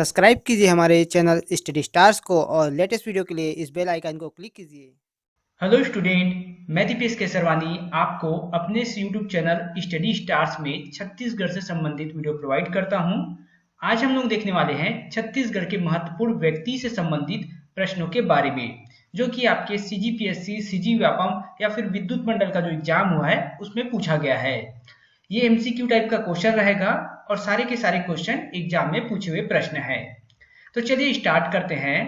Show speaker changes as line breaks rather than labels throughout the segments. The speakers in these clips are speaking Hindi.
सब्सक्राइब कीजिए हमारे चैनल स्टडी स्टार्स को और लेटेस्ट वीडियो के लिए इस बेल आइकन को क्लिक कीजिए।
हेलो स्टूडेंट, मैं दीपेश केसरवानी आपको अपने इस यूट्यूब चैनल स्टडी स्टार्स में छत्तीसगढ़ से संबंधित वीडियो प्रोवाइड करता हूं। आज हम लोग देखने वाले हैं छत्तीसगढ़ के महत्वपूर्ण व्यक्ति से संबंधित प्रश्नों के बारे में, जो कि आपके सीजीपीएससी, सीजी व्यापम या फिर विद्युत मंडल का जो एग्जाम हुआ है उसमें पूछा गया है। ये एमसीक्यू टाइप का क्वेश्चन रहेगा और सारे के सारे क्वेश्चन एग्जाम में पूछे हुए प्रश्न है। तो चलिए स्टार्ट करते हैं।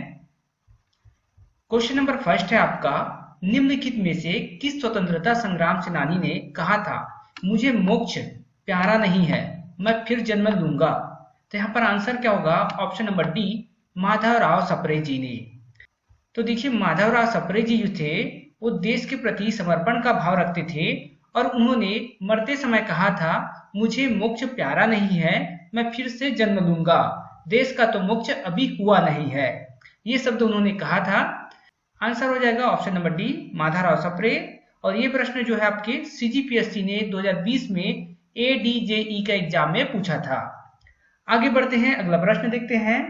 क्वेश्चन नंबर फर्स्ट है आपका, निम्नलिखित में से किस स्वतंत्रता संग्राम सेनानी ने कहा था, मुझे मोक्ष प्यारा नहीं है, मैं फिर जन्म लूंगा? तो यहाँ पर आंसर क्या होगा? Option number D, Madhavrao Sapre ji ने। तो देखिए, माधवराव सप्रे जी जो थे वो देश के प्रति समर्पण का भाव रखते थे और उन्होंने मरते समय कहा था, मुझे मोक्ष प्यारा नहीं है, मैं फिर से जन्म लूंगा, देश का तो मोक्ष अभी हुआ नहीं है। ये शब्द उन्होंने कहा था। आंसर हो जाएगा option number D, Madhavrao Sapre. और ये प्रश्न जो है आपके सीजीपीएससी ने 2020 में एडीजेई का एग्जाम में पूछा था। आगे बढ़ते हैं, अगला प्रश्न देखते हैं।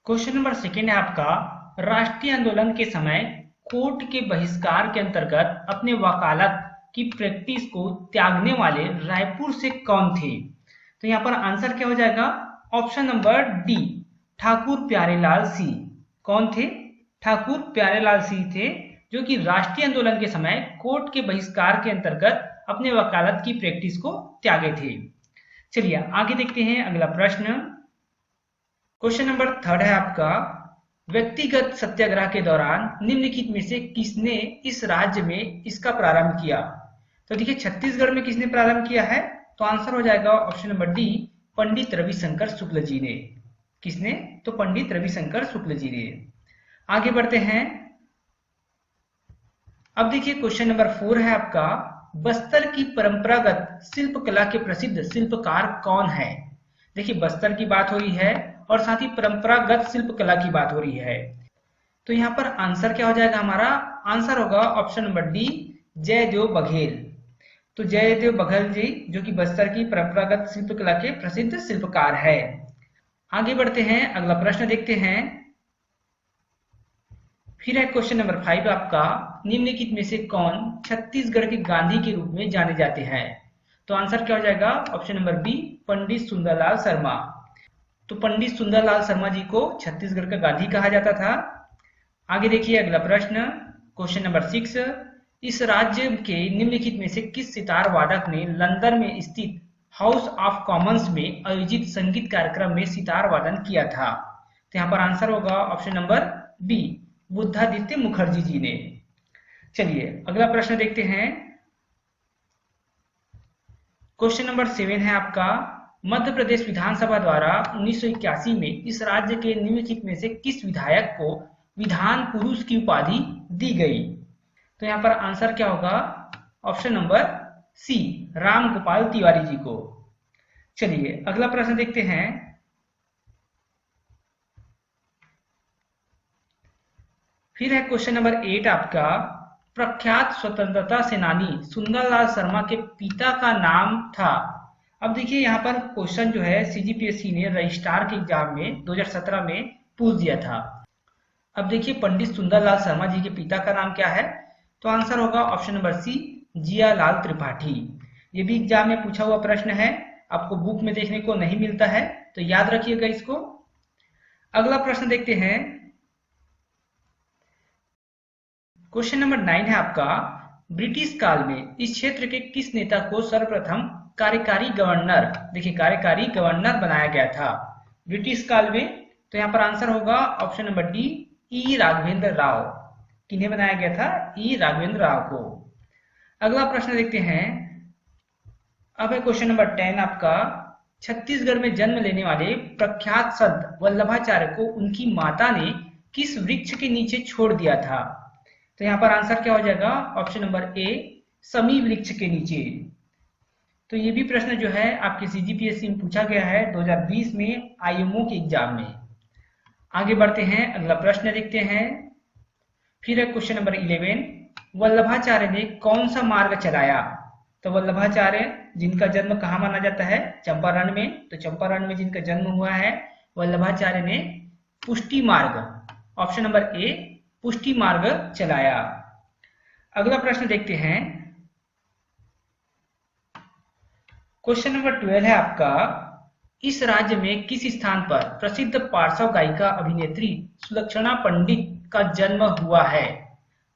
क्वेश्चन नंबर सेकेंड है आपका, राष्ट्रीय आंदोलन के समय कोर्ट के बहिष्कार के अंतर्गत अपने वकालत की प्रैक्टिस को त्यागने वाले रायपुर से कौन थे? तो यहाँ पर आंसर क्या हो जाएगा? Option number D, Thakur Pyarelal Singh. कौन थे? ठाकुर प्यारेलाल सिंह थे, जो कि राष्ट्रीय आंदोलन के समय कोर्ट के बहिष्कार के अंतर्गत अपने वकालत की प्रैक्टिस को त्यागे थे। चलिए आगे देखते हैं अगला प्रश्न। क्वेश्चन नंबर थर्ड है आपका, व्यक्तिगत सत्याग्रह के दौरान निम्नलिखित में से किसने इस राज्य में इसका प्रारंभ किया? तो देखिए, छत्तीसगढ़ में किसने प्रारंभ किया है? तो आंसर हो जाएगा option number D, Pandit Ravishankar Shukla ji ने। किसने? तो पंडित रविशंकर शुक्ल जी ने। आगे बढ़ते हैं। अब देखिए, क्वेश्चन नंबर 4 है आपका, बस्तर की परंपरागत शिल्पकला के प्रसिद्ध शिल्पकार कौन है? देखिए, बस्तर की बात हो रही है और साथ ही परंपरागत शिल्पकला की बात हो रही है। तो यहाँ पर आंसर क्या हो जाएगा? हमारा आंसर होगा option number D, Jaidev Baghel. तो जयदेव बघेल जी, जो कि बस्तर की परंपरागत शिल्पकला के प्रसिद्ध शिल्पकार है। आगे बढ़ते हैं, अगला प्रश्न देखते हैं। फिर है क्वेश्चन नंबर 5 आपका, निम्नलिखित में से कौन छत्तीसगढ़ के गांधी के रूप में जाने जाते हैं? तो आंसर क्या हो जाएगा? Option number B, Pandit Sundarlal Sharma. तो पंडित सुंदरलाल शर्मा जी को छत्तीसगढ़ का गांधी कहा जाता था। आगे देखिए अगला प्रश्न, क्वेश्चन नंबर 6, इस राज्य के निम्नलिखित में से किस सितार वादक ने लंदन में स्थित हाउस ऑफ कॉमन्स में आयोजित संगीत कार्यक्रम में सितार वादन किया था? तो यहाँ पर आंसर होगा option number B, Buddhaditya Mukherjee ji ने। चलिए अगला प्रश्न देखते हैं। क्वेश्चन नंबर 7 है आपका, मध्य प्रदेश विधानसभा द्वारा 1981 में इस राज्य के निम्नलिखित में से किस विधायक को विधान पुरुष की उपाधि दी गई? तो यहाँ पर आंसर क्या होगा? Option number C, Ram Gopal Tiwari ji को। चलिए अगला प्रश्न देखते हैं। फिर है क्वेश्चन नंबर 8 आपका, प्रख्यात स्वतंत्रता सेनानी सुंदरलाल शर्मा के पिता का नाम था? अब देखिए, यहाँ पर क्वेश्चन जो है सीजीपीएससी ने रजिस्ट्रार के एग्जाम में 2017 में पूछ दिया था। अब देखिए, पंडित सुंदरलाल शर्मा जी के पिता का नाम क्या है? तो आंसर होगा option number C, Jiyalal Tripathi. ये भी एग्जाम में पूछा हुआ प्रश्न है, आपको बुक में देखने को नहीं मिलता है, तो याद रखिएगा इसको। अगला प्रश्न देखते हैं। क्वेश्चन नंबर 9 है आपका, ब्रिटिश काल में इस क्षेत्र के किस नेता को सर्वप्रथम कार्यकारी गवर्नर, देखिए कार्यकारी गवर्नर बनाया गया था ब्रिटिश काल में? तो यहाँ पर आंसर होगा ऑप्शन नंबर डी, ई राघवेंद्र राव। किन्हें बनाया गया था? ई राघवेंद्र राव को। अगला प्रश्न देखते हैं। अब है क्वेश्चन नंबर 10 आपका, छत्तीसगढ़ में जन्म लेने वाले प्रख्यात संत वल्लभाचार्य को उनकी माता ने किस वृक्ष के नीचे छोड़ दिया था? तो यहाँ पर आंसर क्या हो जाएगा? ऑप्शन नंबर ए, समी वृक्ष के नीचे। तो ये भी प्रश्न जो है आपके सीजीपीएससी में पूछा गया है 2020 में आईएमओ के एग्जाम में। आगे बढ़ते हैं, अगला प्रश्न देखते हैं। फिर है क्वेश्चन नंबर 11, वल्लभाचार्य ने कौन सा मार्ग चलाया? तो वल्लभाचार्य जिनका जन्म कहाँ माना जाता है, चंपारण में, तो चंपारण में जिनका जन्म हुआ है वल्लभाचार्य ने पुष्टि मार्ग, ऑप्शन नंबर ए पुष्टि मार्ग चलाया। अगला प्रश्न देखते हैं, क्वेश्चन नंबर 12 है आपका, इस राज्य में किस स्थान पर प्रसिद्ध पार्श्व गायिका अभिनेत्री सुलक्षणा पंडित का जन्म हुआ है।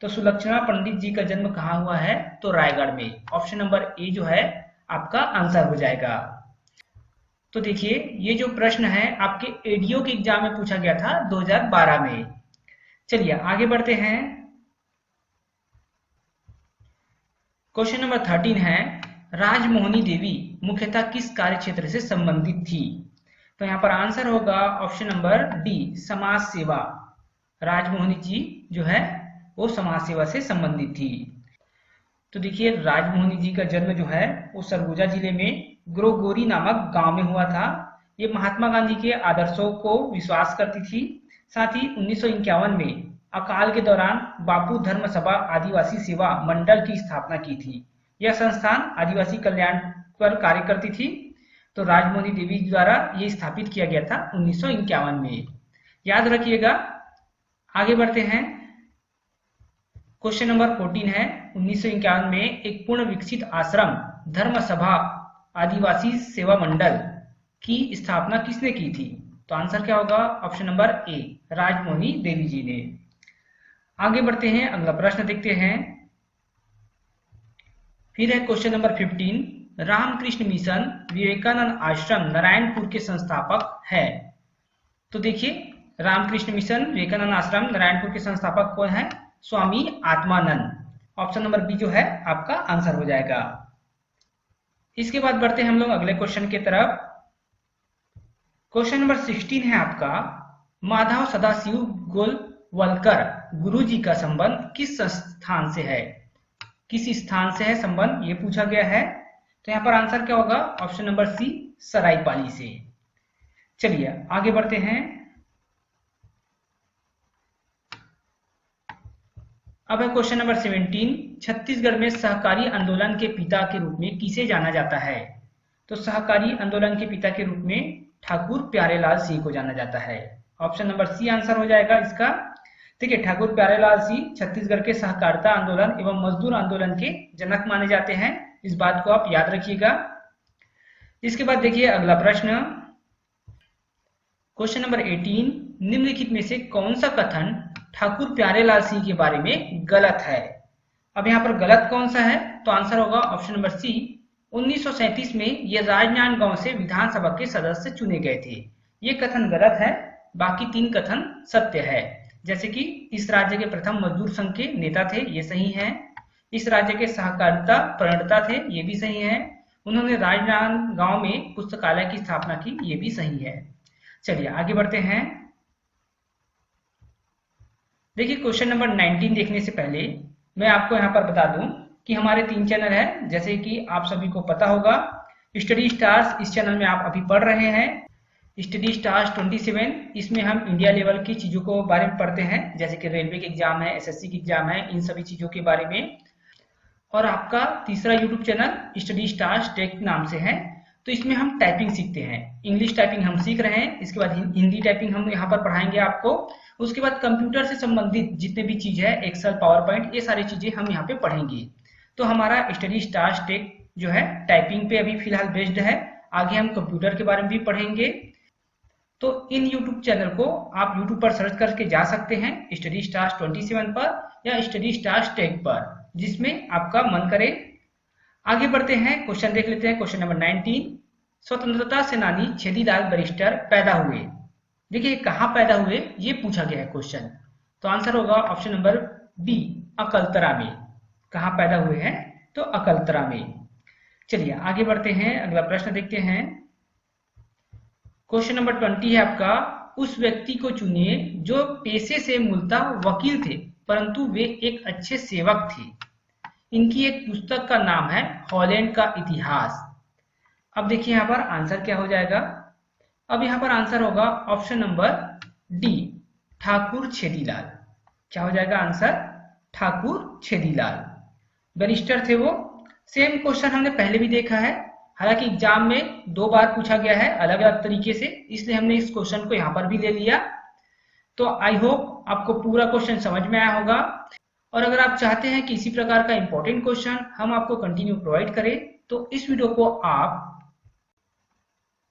तो सुलक्षणा पंडित जी का जन्म कहाँ हुआ है, तो रायगढ़ में, ऑप्शन नंबर ए जो है आपका आंसर हो जाएगा। तो देखिए ये जो प्रश्न है आपके एडीओ के एग्जाम में पूछा गया था 2012 में। चलिए आगे बढ़ते हैं, क्वेश्चन नंबर 13 है, राजमोहिनी देवी मुख्यतः किस कार्य क्षेत्र से संबंधित थी। तो यहाँ पर आंसर होगा ऑप्शन नंबर डी समाज सेवा। राजमोहिनी जी जो है वो समाज सेवा से संबंधित थी। तो देखिए राजमोहिनी जी का जन्म जो है वो सरगुजा जिले में ग्रोगोरी नामक गांव में हुआ था। ये महात्मा गांधी के आदर्शों को विश्वास करती थी। साथ ही 1951 में अकाल के दौरान बापू धर्म सभा आदिवासी सेवा मंडल की स्थापना की थी। यह संस्थान आदिवासी कल्याण पर कार्य करती थी। तो राजमोहिनी देवी द्वारा ये स्थापित किया गया था 1951 में, याद रखिएगा। आगे बढ़ते हैं, क्वेश्चन नंबर 14 है, 1951 में एक पूर्ण विकसित आश्रम धर्म सभा आदिवासी सेवा मंडल की स्थापना किसने की थी। तो आंसर क्या होगा, ऑप्शन नंबर ए राजमोहिनी देवी जी ने। आगे बढ़ते हैं, अगला प्रश्न देखते हैं, फिर है question number 15, Ramakrishna mission Vivekananda Ashram Narayanpur के संस्थापक है। तो देखिए रामकृष्ण मिशन विवेकानंद आश्रम नारायणपुर के संस्थापक कौन है, Swami Atmanand. Option number B जो है आपका आंसर हो जाएगा। इसके बाद बढ़ते हैं हम लोग अगले क्वेश्चन की तरफ। क्वेश्चन नंबर 16 है आपका, माधव सदाशिव गोलवलकर गुरु जी का संबंध किस संस्थान से है, किस स्थान से है संबंध, ये पूछा गया है। तो यहाँ पर आंसर क्या होगा, ऑप्शन नंबर सी सरायपाली से। चलिए आगे बढ़ते हैं, अब है क्वेश्चन नंबर 17, छत्तीसगढ़ में सहकारी आंदोलन के पिता के रूप में किसे जाना जाता है। तो सहकारी आंदोलन के पिता के रूप में ठाकुर प्यारेलाल सिंह को जाना जाता है। ऑप्शन नंबर सी आंसर हो जाएगा इसका। ठीक है, ठाकुर प्यारेलाल सिंह छत्तीसगढ़ के सहकारिता आंदोलन एवं मजदूर आंदोलन के जनक माने जाते हैं, इस बात को आप याद रखिएगा। इसके बाद देखिए अगला प्रश्न, क्वेश्चन नंबर 18, निम्नलिखित में से कौन सा कथन ठाकुर प्यारेलाल सिंह के बारे में गलत है। अब यहाँ पर गलत कौन सा है, तो आंसर होगा ऑप्शन नंबर सी, 1937 में ये राजनांदगांव से विधानसभा के सदस्य चुने गए थे। ये कथन गलत है, बाकी 3 कथन सत्य है। जैसे कि इस राज्य के प्रथम मजदूर संघ के नेता थे, ये सही है। इस राज्य के सहकारिता प्रणेता थे, ये भी सही है। उन्होंने राजनांदगांव में पुस्तकालय की स्थापना की, ये भी सही है। चलिए आगे बढ़ते हैं, देखिए क्वेश्चन नंबर 19 देखने से पहले मैं आपको यहाँ पर बता दूं कि हमारे 3 चैनल है, जैसे कि आप सभी को पता होगा। स्टडी स्टार्स, इस चैनल में आप अभी पढ़ रहे हैं। स्टडी स्टार्स 27, इसमें हम इंडिया लेवल की चीजों को बारे में पढ़ते हैं, जैसे कि रेलवे के एग्जाम है, एसएससी के एग्जाम है, इन सभी चीजों के बारे में। और आपका तीसरा YouTube channel Study Stars Tech नाम से है, तो इसमें हम टाइपिंग सीखते हैं। इंग्लिश टाइपिंग हम सीख रहे हैं, इसके बाद हिंदी टाइपिंग हम यहाँ पर पढ़ाएंगे आपको। उसके बाद कंप्यूटर से संबंधित जितने भी चीज है, एक्सेल, पावर पॉइंट, ये सारी चीजें हम यहाँ पे पढ़ेंगे। तो हमारा स्टडी स्टार्स टेक जो है टाइपिंग पे अभी फिलहाल बेस्ड है, आगे हम कंप्यूटर के बारे में भी पढ़ेंगे। तो इन यूट्यूब चैनल को आप यूट्यूब पर सर्च करके जा सकते हैं, स्टडी स्टार्स 27 पर या स्टडी स्टार्स टेक पर, जिसमें आपका मन करे। आगे बढ़ते हैं, क्वेश्चन देख लेते हैं। क्वेश्चन नंबर 19, स्वतंत्रता सेनानी छेदीलाल बैरिस्टर पैदा हुए। देखिए कहाँ पैदा हुए ये पूछा गया है क्वेश्चन, तो आंसर होगा ऑप्शन नंबर बी अकलतरा में। कहाँ पैदा हुए हैं, तो अकलतरा में। चलिए आगे बढ़ते हैं, अगला प्रश्न देखते हैं। क्वेश्चन नंबर 20 है आपका, उस व्यक्ति को चुनिए जो पेशे से मूलतः वकील थे परंतु वे एक अच्छे सेवक थे। इनकी एक पुस्तक का नाम है हॉलैंड का इतिहास। अब देखिए यहाँ पर आंसर क्या हो जाएगा। अब यहाँ पर आंसर होगा option number D Thakur Chhedilal. क्या हो जाएगा आंसर, ठाकुर छेदीलाल। बैरिस्टर थे वो, सेम क्वेश्चन हमने पहले भी देखा है, हालांकि एग्जाम में 2 बार पूछा गया है अलग अलग तरीके से, इसलिए हमने इस क्वेश्चन को यहाँ पर भी ले लिया। तो आई होप आपको पूरा क्वेश्चन समझ में आया होगा, और अगर आप चाहते हैं कि इसी प्रकार का इंपॉर्टेंट क्वेश्चन हम आपको कंटिन्यू प्रोवाइड करें तो इस वीडियो को आप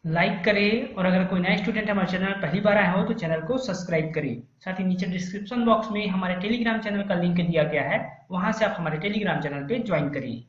लाइक करें, और अगर कोई नया स्टूडेंट हमारे चैनल में पहली बार आया हो तो चैनल को सब्सक्राइब करें। साथ ही नीचे डिस्क्रिप्शन बॉक्स में हमारे टेलीग्राम चैनल का लिंक दिया गया है, वहां से आप हमारे टेलीग्राम चैनल पे ज्वाइन करिए।